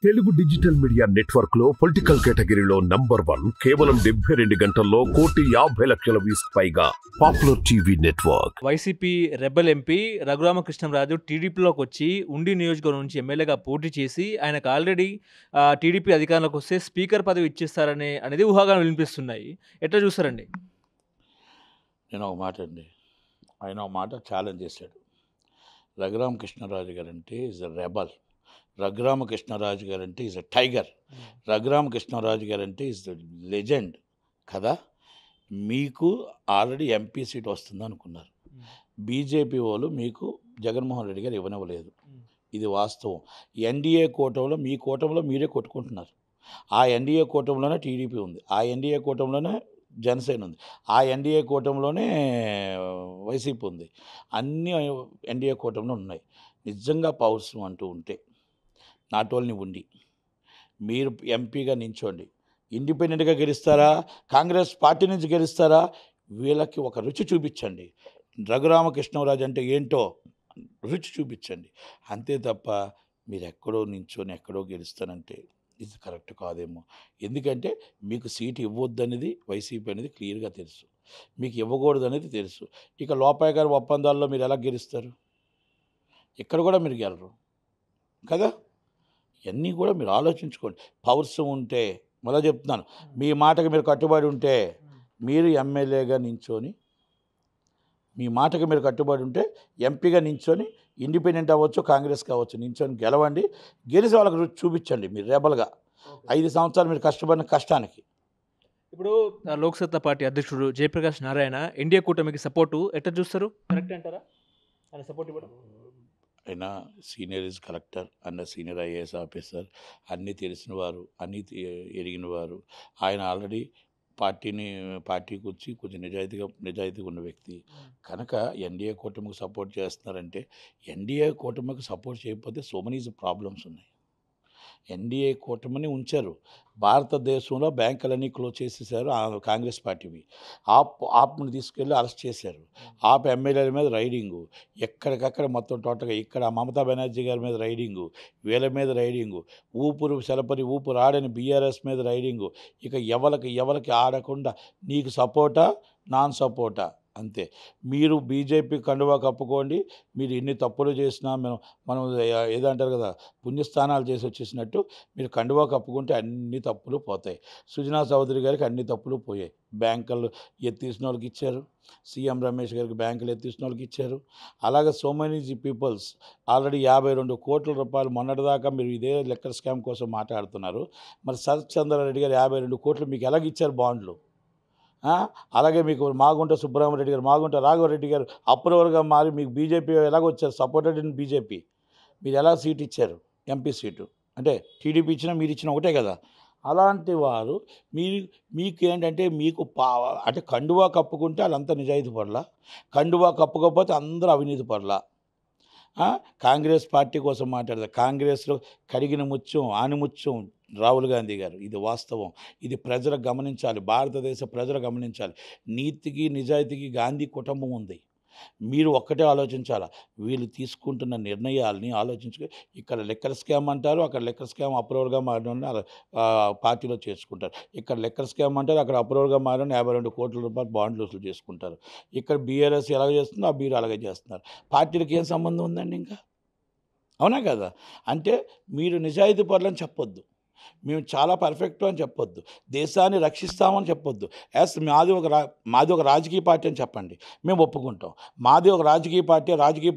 Telugu digital media network లో political కేటగిరీలో #1 కేవలం 72 గంటల్లో 1,50,00,000 వ్యూస్ పైగా popular TV network. YCP rebel MP Raghurama Krishnam Raju టీడీపీలోకి వచ్చి ఉండి నియోజకవర్గం నుంచి ఎమ్మెల్యేగా పోటీ చేసి ఆయనకు ఆల్రెడీ టీడీపీ అధికారంలోకి వస్తే స్పీకర్ పదవి అనేది ఊహాగానం వినిపిస్తున్నాయి. ఎట్లా చూస్తారండి? నేను ఒక మాట అండి, ఆయన ఒక మాట ఛాలెంజ్ చేశాడు. రఘురామకృష్ణరాజు గారు అంటే ఈజ్ అ రెబల్, రఘురామకృష్ణరాజు గారు అంటే ఈజ్ అ టైగర్, రఘురామకృష్ణరాజు గారు అంటే ఈజ్ ద లెజెండ్ కదా. మీకు ఆల్రెడీ ఎంపీ సీట్ వస్తుంది అనుకున్నారు. బీజేపీ వాళ్ళు మీకు జగన్మోహన్ రెడ్డి గారు ఇవ్వనివ్వలేదు. ఇది వాస్తవం. ఎన్డీఏ కూటమిలో మీ కూటమిలో మీరే కొట్టుకుంటున్నారు. ఆ ఎన్డీఏ కూటమిలోనే టీడీపీ ఉంది, ఆ ఎన్డీఏ కూటమిలోనే జనసేన ఉంది, ఆ ఎన్డీఏ కూటమిలోనే వైసీపీ ఉంది, అన్ని ఎన్డీఏ కూటమిలో ఉన్నాయి. నిజంగా పౌరుషం అంటూ ఉంటే నాటోల్ని ఉండి మీరు ఎంపీగా నించోండి. ఇండిపెండెంట్గా గెలుస్తారా, కాంగ్రెస్ పార్టీ నుంచి గెలుస్తారా, వీళ్ళకి ఒక రుచి చూపించండి. రఘురామకృష్ణరాజు అంటే ఏంటో రుచి చూపించండి. అంతే తప్ప మీరు ఎక్కడో నించొని ఎక్కడో గెలుస్తానంటే ఇది కరెక్ట్ కాదేమో. ఎందుకంటే మీకు సీటు ఇవ్వద్దనేది వైసీపీ అనేది క్లియర్గా తెలుసు, మీకు ఇవ్వకూడదు అనేది తెలుసు. ఇక లోపాయి గారి ఒప్పందాల్లో మీరు ఎలా గెలుస్తారు? ఇక్కడ కూడా మీరు గెలరు కదా. ఇవన్నీ కూడా మీరు ఆలోచించుకోండి. పౌరుషం ఉంటే, మళ్ళీ చెప్తున్నాను, మీ మాటకి మీరు కట్టుబడి ఉంటే, మీరు ఎమ్మెల్యేగా నించొని, మీ మాటకి మీరు కట్టుబడి ఉంటే ఎంపీగా నించొని, ఇండిపెండెంట్ అవ్వచ్చు, కాంగ్రెస్ కావచ్చు, నించొని గెలవండి. గెలిచి వాళ్ళకి రుచి చూపించండి. మీరు రెబల్గా 5 సంవత్సరాలు మీరు కష్టపడిన కష్టానికి. ఇప్పుడు లోక్సత్తా పార్టీ అధ్యక్షుడు జయప్రకాష్ నారాయణ ఎన్డీఏ కూటమికి సపోర్టు ఎట్లా చూస్తారు? కరెక్ట్ అంటారా ఆయన సపోర్ట్ ఇవ్వడం? ఆయన సీనియర్ ఇస్ కలెక్టర్ అన్న సీనియర్ ఐఏఎస్ ఆఫీసర్, అన్నీ తెలిసిన వారు, అన్నీ ఎరిగిన వారు. ఆయన ఆల్రెడీ పార్టీకి వచ్చి కొంచెం నిజాయితీగా ఉన్న వ్యక్తి కనుక ఎన్డీఏ కూటమికి సపోర్ట్ చేస్తున్నారంటే, ఎన్డీఏ కూటమికి సపోర్ట్ చేయకపోతే సో మెనీ ప్రాబ్లమ్స్ ఉన్నాయి. ఎన్డీఏ కూటమిని ఉంచారు. భారతదేశంలో బ్యాంకులన్నీ క్లోజ్ చేసేసారు కాంగ్రెస్ పార్టీవి. ఆప్ని తీసుకెళ్ళి అరెస్ట్ చేశారు. ఆప్ ఎమ్మెల్యేల మీద రైడింగు, ఎక్కడికక్కడ మొత్తం టోటల్గా. ఇక్కడ మమతా బెనర్జీ గారి మీద రైడింగు, వీళ్ళ మీద రైడింగు, ఊపు రాడని బీఆర్ఎస్ మీద రైడింగు. ఇక ఎవరికి ఆడకుండా నీకు సపోర్టా నాన్ సపోర్టా అంతే. మీరు బీజేపీ కండువా కప్పుకోండి. మీరు ఎన్ని తప్పులు చేసినా మనం ఏదంటారు కదా, పుణ్యస్థానాలు చేసి వచ్చేసినట్టు మీరు కండువా కప్పుకుంటే అన్ని తప్పులు పోతాయి. సుజనా చౌదరి గారికి అన్ని తప్పులు పోయాయి. బ్యాంకులు ఎత్తేసిన వాళ్ళకి ఇచ్చారు, సీఎం రమేష్ గారికి బ్యాంకులు ఎత్తేసిన వాళ్ళకి ఇచ్చారు. అలాగే సో మెనీ పీపుల్స్ ఆల్రెడీ 52 కోట్ల రూపాయలు మొన్నటిదాకా మీరు ఇదే లెక్కర్ స్కామ్ కోసం మాట్లాడుతున్నారు. మరి శరత్ చంద్రారెడ్డి గారు 52 కోట్లు మీకు ఎలాగ ఇచ్చారు బాండ్లు? అలాగే మీకు మాగుంట సుబ్రహ్మరెడ్డి గారు, మాగుంట రాఘవరెడ్డి గారు అప్రూవర్గా మారి మీకు బీజేపీ ఎలాగొచ్చారు? Supported in BJP. మీరు ఎలా సీట్ ఇచ్చారు? ఎంపీ సీటు అంటే టీడీపీ ఇచ్చినా మీరు ఇచ్చిన ఒకటే కదా. అలాంటి వారు మీకేంటంటే అంటే కండువా కప్పుకుంటే వాళ్ళంతా నిజాయితీ పడలా, కండువా కప్పుకోకపోతే అందరూ అవినీతి పడలా. కాంగ్రెస్ పార్టీ కోసం మాట్లాడతారు. కాంగ్రెస్లో కడిగిన ముత్యం ఆనిముత్యం రాహుల్ గాంధీ గారు. ఇది వాస్తవం. ఇది ప్రజలు గమనించాలి, భారతదేశ ప్రజలు గమనించాలి. నీతికి నిజాయితీకి గాంధీ కుటుంబం ఉంది. మీరు ఒక్కటే ఆలోచించాలా, వీళ్ళు తీసుకుంటున్న నిర్ణయాలని ఆలోచించుకొని. ఇక్కడ లెక్కర్ స్కామ్ అంటారు, అక్కడ లెక్కర్ స్కామ్ అప్రూవర్గా మారిన పార్టీలో చేసుకుంటారు. ఇక్కడ లెక్కర్ స్కామ్ అంటారు, అక్కడ అప్రూవర్గా మారిన 52 కోట్ల రూపాయలు బాండ్లు వసూలు చేసుకుంటారు. ఇక్కడ బీఆర్ఎస్ ఎలాగ చేస్తుందో ఆ బీఆర్ అలాగే చేస్తున్నారు. పార్టీలకు ఏం సంబంధం ఉందండి ఇంకా? అవునా కదా. అంటే మీరు నిజాయితీ పరులని చెప్పొద్దు, మేము చాలా పర్ఫెక్ట్ అని చెప్పొద్దు, దేశాన్ని రక్షిస్తామని చెప్పొద్దు. మాది ఒక రాజకీయ పార్టీ అని చెప్పండి, మేము ఒప్పుకుంటాం. మాది ఒక రాజకీయ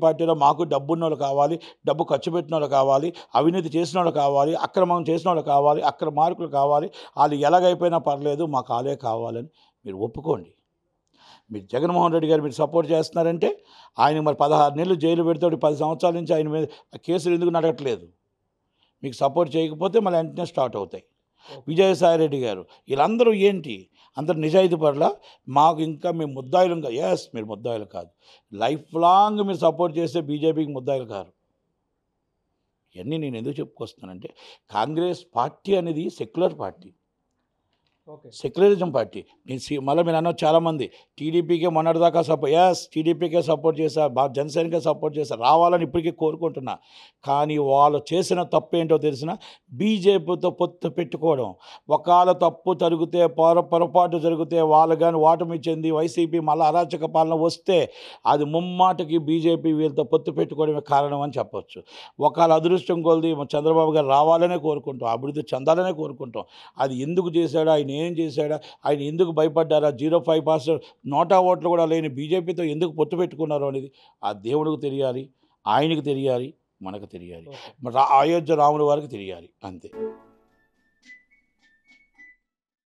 పార్టీలో మాకు డబ్బున్న వాళ్ళు కావాలి, డబ్బు ఖర్చు పెట్టిన వాళ్ళు కావాలి, అవినీతి చేసిన వాళ్ళు కావాలి, అక్రమం చేసిన వాళ్ళు కావాలి, అక్రమార్కులు కావాలి, వాళ్ళు ఎలాగైపోయినా పర్లేదు మాకు వాళ్ళే కావాలని మీరు ఒప్పుకోండి. మీరు జగన్మోహన్ రెడ్డి గారు మీరు సపోర్ట్ చేస్తున్నారంటే ఆయన మరి 16 నెలలు జైలు పెడతాడు. 10 సంవత్సరాల నుంచి ఆయన మీద కేసులు ఎందుకు నడవట్లేదు? మీకు సపోర్ట్ చేయకపోతే మళ్ళీ వెంటనే స్టార్ట్ అవుతాయి. విజయసాయిరెడ్డి గారు వీళ్ళందరూ ఏంటి, అందరు నిజాయితీ పట్ల మాకు ఇంకా మేము ముద్దాయిలు ఇంకా. మీరు ముద్దాయిలు కాదు, లైఫ్ లాంగ్ మీరు సపోర్ట్ చేస్తే బీజేపీకి ముద్దాయిలు కారు. ఇవన్నీ నేను ఎందుకు చెప్పుకొస్తున్నానంటే, కాంగ్రెస్ పార్టీ అనేది secular party. Okay. Secularism party. మళ్ళీ మీరు అన్న చాలామంది టీడీపీకే మొన్నటిదాకా టీడీపీకే సపోర్ట్ చేశారు, జనసేనకే సపోర్ట్ చేశారు, రావాలని ఇప్పటికీ కోరుకుంటున్నా. కానీ వాళ్ళు చేసిన తప్పేంటో తెలిసిన బీజేపీతో పొత్తు పెట్టుకోవడం, ఒకవేళ తప్పు జరిగితే పొరపాటు జరిగితే వాళ్ళు కానీ ఓటమి చెంది వైసీపీ మళ్ళీ అరాచక పాలన వస్తే అది ముమ్మాటికి బీజేపీ వీళ్ళతో పొత్తు పెట్టుకోవడమే కారణం అని చెప్పొచ్చు. ఒకవేళ అదృష్టం కొలది చంద్రబాబు గారు రావాలనే కోరుకుంటాం, అభివృద్ధి చెందాలనే కోరుకుంటాం. అది ఎందుకు చేశాడా, ఆయన ఏం చేశాడా, ఆయన ఎందుకు భయపడ్డారా, 0.5% నోటా ఓట్లు కూడా లేని బీజేపీతో ఎందుకు పొత్తు పెట్టుకున్నారు అనేది ఆ దేవుడికి తెలియాలి, ఆయనకు తెలియాలి, మనకు తెలియాలి, ఓకే. అయోధ్య రాముల వారికి తెలియాలి, అంతే.